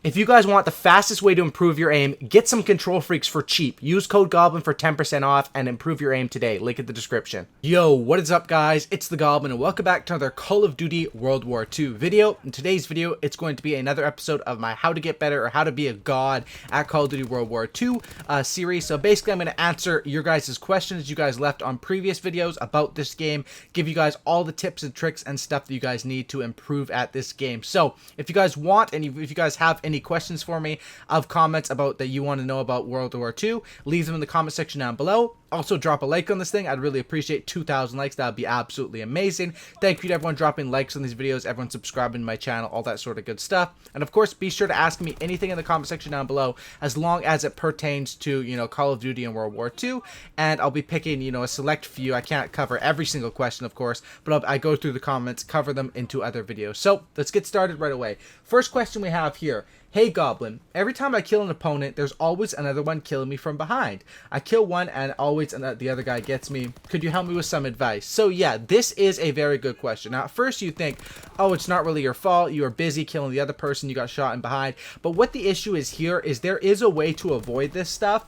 If you guys want the fastest way to improve your aim, get some Control Freaks for cheap. Use code Goblin for 10% off and improve your aim today. Link in the description. Yo, what is up guys? It's the Goblin and welcome back to another Call of Duty World War II video. In today's video, it's going to be another episode of my How to Get Better or How to Be a God at Call of Duty World War II series. So basically, I'm going to answer your guys' questions you guys left on previous videos about this game, give you guys all the tips and tricks and stuff that you guys need to improve at this game. So if you guys want and if you guys have any questions for me of comments about that you want to know about World War II, leave them in the comment section down below. Also drop a like on this thing. I'd really appreciate 2,000 likes. That would be absolutely amazing. Thank you to everyone dropping likes on these videos, everyone subscribing to my channel, all that sort of good stuff. And of course, be sure to ask me anything in the comment section down below as long as it pertains to, you know, Call of Duty and World War II. And I'll be picking, you know, a select few. I can't cover every single question, of course, but I go through the comments, cover them into other videos. So let's get started right away. First question we have here. Hey Goblin, every time I kill an opponent, there's always another one killing me from behind. I kill one and always the other guy gets me. Could you help me with some advice? So yeah, this is a very good question. Now at first you think, oh, it's not really your fault. You were busy killing the other person. You got shot in behind. But what the issue is here is there is a way to avoid this stuff.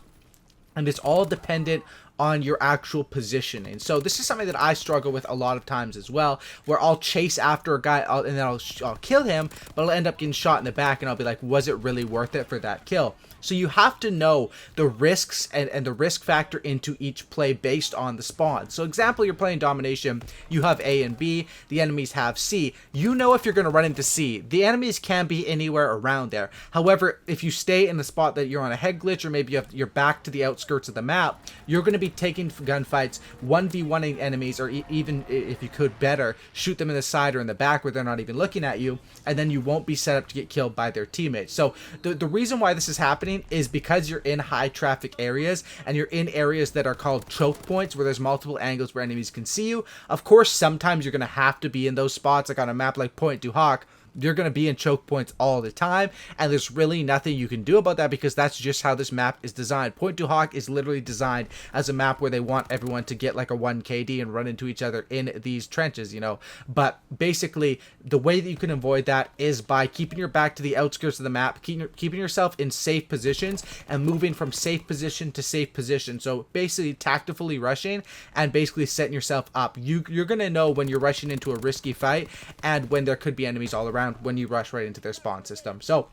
And it's all dependent on your actual positioning. So this is something that I struggle with a lot of times as well, where I'll chase after a guy and then I'll kill him, but I'll end up getting shot in the back and I'll be like, was it really worth it for that kill? So you have to know the risks and the risk factor into each play based on the spawn. So example, you're playing domination, you have A and B, the enemies have C. You know if you're going to run into C. The enemies can be anywhere around there. However, if you stay in the spot that you're on a head glitch or maybe you're back to the outskirts of the map, you're going to be taking gunfights, 1v1ing enemies, or even if you could better, shoot them in the side or in the back where they're not even looking at you, and then you won't be set up to get killed by their teammates. So the reason why this is happening is because you're in high traffic areas and you're in areas that are called choke points where there's multiple angles where enemies can see you. Of course, sometimes you're going to have to be in those spots, like on a map like Point du Hoc. You're going to be in choke points all the time, and there's really nothing you can do about that because that's just how this map is designed. Point du Hoc is literally designed as a map where they want everyone to get like a 1 KD and run into each other in these trenches, you know. But basically, the way that you can avoid that is by keeping your back to the outskirts of the map, keeping yourself in safe positions, and moving from safe position to safe position. So basically, tactically rushing and basically setting yourself up. You're going to know when you're rushing into a risky fight and when there could be enemies all around when you rush right into their spawn system. So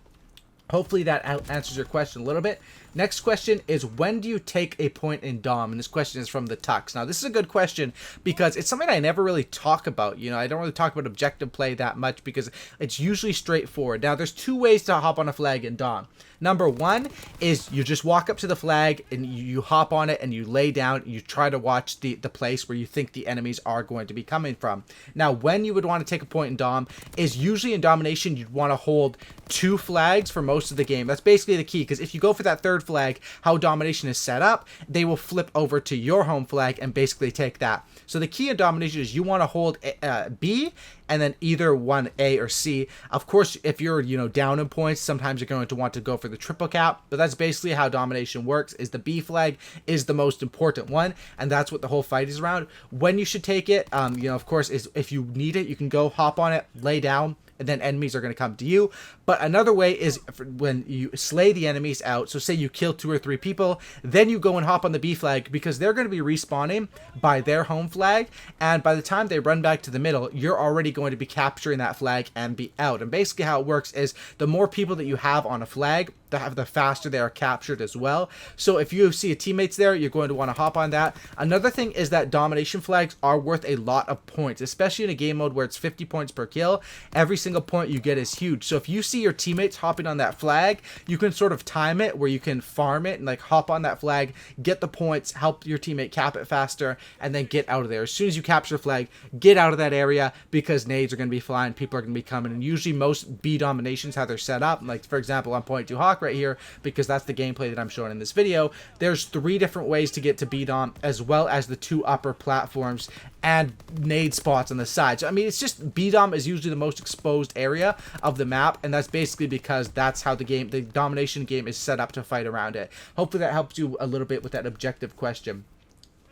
hopefully that answers your question a little bit. Next question is, when do you take a point in Dom? And this question is from the Tux. Now, this is a good question because it's something I never really talk about. You know, I don't really talk about objective play that much because it's usually straightforward. Now, there's two ways to hop on a flag in Dom. Number one is you just walk up to the flag and you hop on it and you lay down and you try to watch the place where you think the enemies are going to be coming from. Now, when you would want to take a point in Dom is usually in domination, you'd want to hold 2 flags for most of the game. That's basically the key, because if you go for that third flag, how domination is set up, they will flip over to your home flag and basically take that. So the key in domination is you want to hold B and then either one A or C. Of course, if you're, you know, down in points, sometimes you're going to want to go for the triple cap, but that's basically how domination works. Is the B flag is the most important one, and that's what the whole fight is around. When you should take it, you know, of course, is if you need it, you can go hop on it, lay down, and then enemies are going to come to you. But another way is when you slay the enemies out. So say you kill 2 or 3 people, then you go and hop on the B flag because they're going to be respawning by their home flag. And by the time they run back to the middle, you're already going to be capturing that flag and be out. And basically how it works is the more people that you have on a flag, the faster they are captured as well. So if you see a teammates there, you're going to want to hop on that. Another thing is that domination flags are worth a lot of points, especially in a game mode where it's 50 points per kill. Every single point you get is huge. So if you see your teammates hopping on that flag, you can sort of time it where you can farm it and like hop on that flag, get the points, help your teammate cap it faster, and then get out of there. As soon as you capture the flag, get out of that area because nades are going to be flying, people are going to be coming, and usually most B dominations, how they're set up, like for example on Point du Hoc right here, because that's the gameplay that I'm showing in this video, there's 3 different ways to get to B dom, as well as the 2 upper platforms and nade spots on the side. So I mean, it's just B dom is usually the most exposed area of the map, and that's basically because that's how the domination game is set up to fight around it. Hopefully that helps you a little bit with that objective question.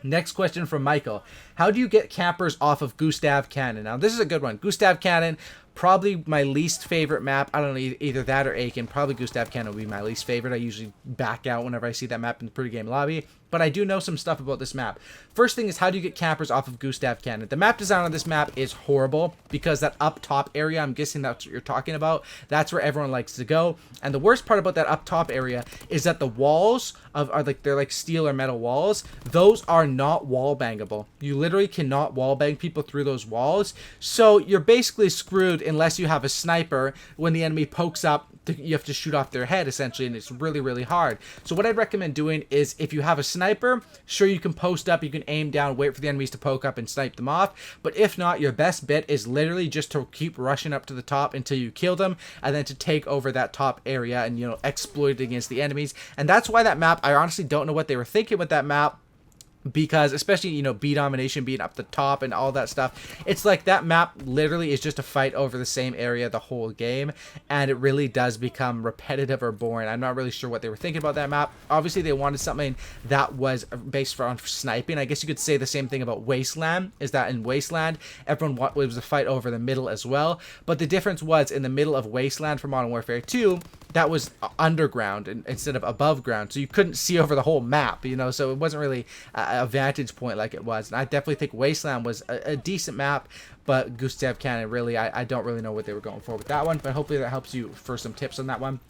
Next question from Michael. How do you get campers off of Gustav cannon? Now, this is a good one. Gustav cannon, Probably my least favorite map, I don't know, either that or Aiken. Probably Gustav Cannon would be my least favorite. I usually back out whenever I see that map in the pre-game lobby. But I do know some stuff about this map. First thing is, how do you get campers off of Gustav Cannon? The map design on this map is horrible because that up top area, I'm guessing that's what you're talking about, that's where everyone likes to go. And the worst part about that up top area is that the walls are like, they're like steel or metal walls. Those are not wall bangable. You literally cannot wall bang people through those walls. So you're basically screwed unless you have a sniper. When the enemy pokes up, you have to shoot off their head essentially, and it's really, really hard. So what I'd recommend doing is, if you have a sniper, sure, you can post up, you can aim down, wait for the enemies to poke up and snipe them off. But if not, your best bet is literally just to keep rushing up to the top until you kill them, and then to take over that top area and, you know, exploit it against the enemies. And that's why that map, I honestly don't know what they were thinking with that map. Because especially, you know, B domination being up the top and all that stuff, it's like that map literally is just a fight over the same area the whole game, and it really does become repetitive or boring. I'm not really sure what they were thinking about that map. Obviously they wanted something that was based on sniping. I guess you could say the same thing about Wasteland, is that in Wasteland everyone it was a fight over the middle as well, but the difference was in the middle of Wasteland for Modern Warfare 2, that was underground instead of above ground, so you couldn't see over the whole map, you know, so it wasn't really a vantage point like it was. And I definitely think Wasteland was a decent map, but Gustav Cannon, really, I don't really know what they were going for with that one, but hopefully that helps you for some tips on that one.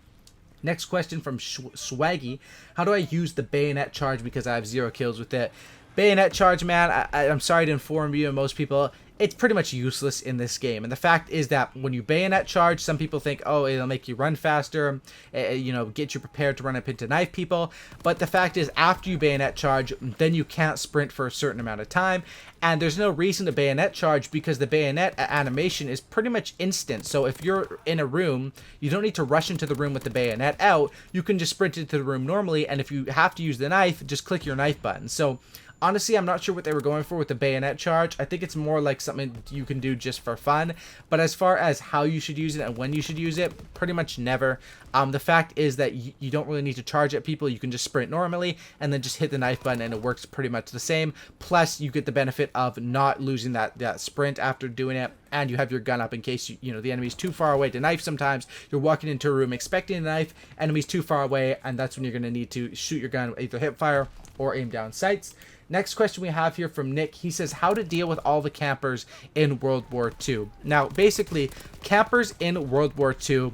Next question from Swaggy: how do I use the bayonet charge because I have 0 kills with it? Bayonet charge, man, I'm sorry to inform you and most people, it's pretty much useless in this game. And the fact is that when you bayonet charge, some people think, oh, it'll make you run faster, you know, get you prepared to run up into knife people. But the fact is, after you bayonet charge, then you can't sprint for a certain amount of time. And there's no reason to bayonet charge because the bayonet animation is pretty much instant. So if you're in a room, you don't need to rush into the room with the bayonet out. You can just sprint into the room normally. And if you have to use the knife, just click your knife button. So honestly, I'm not sure what they were going for with the bayonet charge. I think it's more like something you can do just for fun. But as far as how you should use it and when you should use it, pretty much never. The fact is that you don't really need to charge at people. You can just sprint normally and then just hit the knife button and it works pretty much the same. Plus, you get the benefit of not losing that sprint after doing it. And you have your gun up in case, you know, the enemy's too far away to knife sometimes. You're walking into a room expecting a knife, enemy's too far away, and that's when you're going to need to shoot your gun, either hip fire or aim down sights. Next question we have here from Nick. He says, how to deal with all the campers in World War II. Now, basically, campers in World War II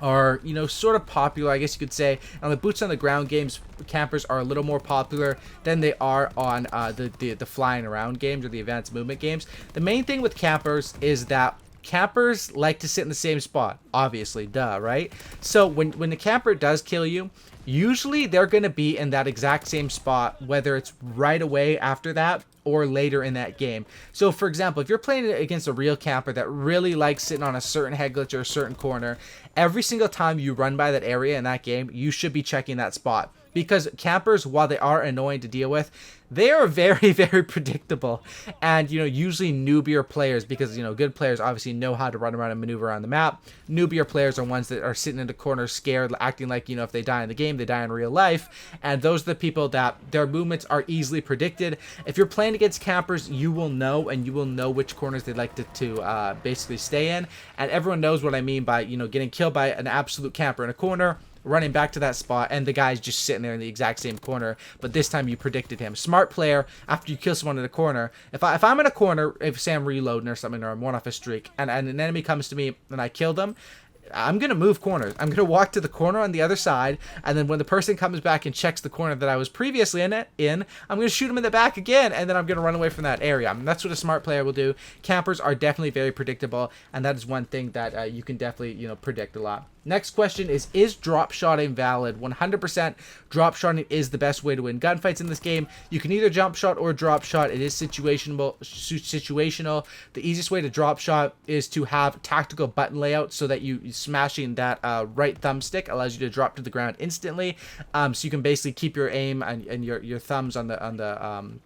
are, you know, sort of popular, I guess you could say. On the boots on the ground games, campers are a little more popular than they are on the flying around games or the advanced movement games. The main thing with campers is that campers like to sit in the same spot, obviously, duh, right? So when the camper does kill you, usually they're going to be in that exact same spot, whether it's right away after that or later in that game. So for example, if you're playing against a real camper that really likes sitting on a certain head glitch or a certain corner, every single time you run by that area in that game, you should be checking that spot. Because campers, while they are annoying to deal with, they are very, very predictable. And, you know, usually newbier players, because, you know, good players obviously know how to run around and maneuver around the map. Newbier players are ones that are sitting in the corner scared, acting like, you know, if they die in the game, they die in real life. And those are the people that their movements are easily predicted. If you're playing against campers, you will know, and you will know which corners they'd like to basically stay in. And everyone knows what I mean by, you know, getting killed by an absolute camper in a corner, running back to that spot, and the guy's just sitting there in the exact same corner, but this time you predicted him. Smart player, after you kill someone in a corner, if I'm in a corner, if say I'm reloading or something, or I'm one off a streak, and an enemy comes to me and I kill them, I'm going to move corners. I'm going to walk to the corner on the other side, and then when the person comes back and checks the corner that I was previously in, I'm going to shoot him in the back again, and then I'm going to run away from that area. I mean, that's what a smart player will do. Campers are definitely very predictable, and that is one thing that you can definitely, you know, predict a lot. Next question is drop shotting valid? 100% drop shotting is the best way to win gunfights in this game. You can either jump shot or drop shot. It is situational. The easiest way to drop shot is to have tactical button layout so that you smashing that right thumbstick allows you to drop to the ground instantly. So you can basically keep your aim and your thumbs on the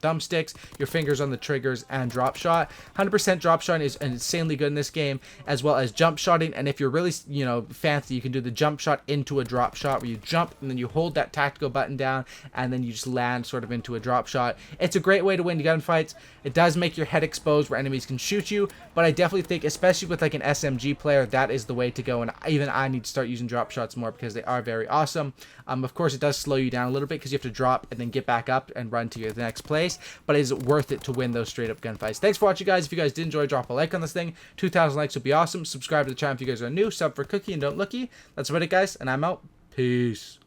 thumbsticks, your fingers on the triggers, and drop shot. 100% drop shot is insanely good in this game, as well as jump shotting. And if you're really, you know, fancy, you can do the jump shot into a drop shot, where you jump and then you hold that tactical button down and then you just land sort of into a drop shot. It's a great way to win gunfights. It does make your head exposed where enemies can shoot you, but I definitely think, especially with like an SMG player, that is the way to go. And even I need to start using drop shots more because they are very awesome. Of course, it does slow you down a little bit because you have to drop and then get back up and run to the next place, but it is worth it to win those straight up gunfights. Thanks for watching, guys. If you guys did enjoy, drop a like on this thing. 2,000 likes would be awesome. Subscribe to the channel if you guys are new. Sub for Cookie and don't looky. That's about it, guys, and I'm out. Peace.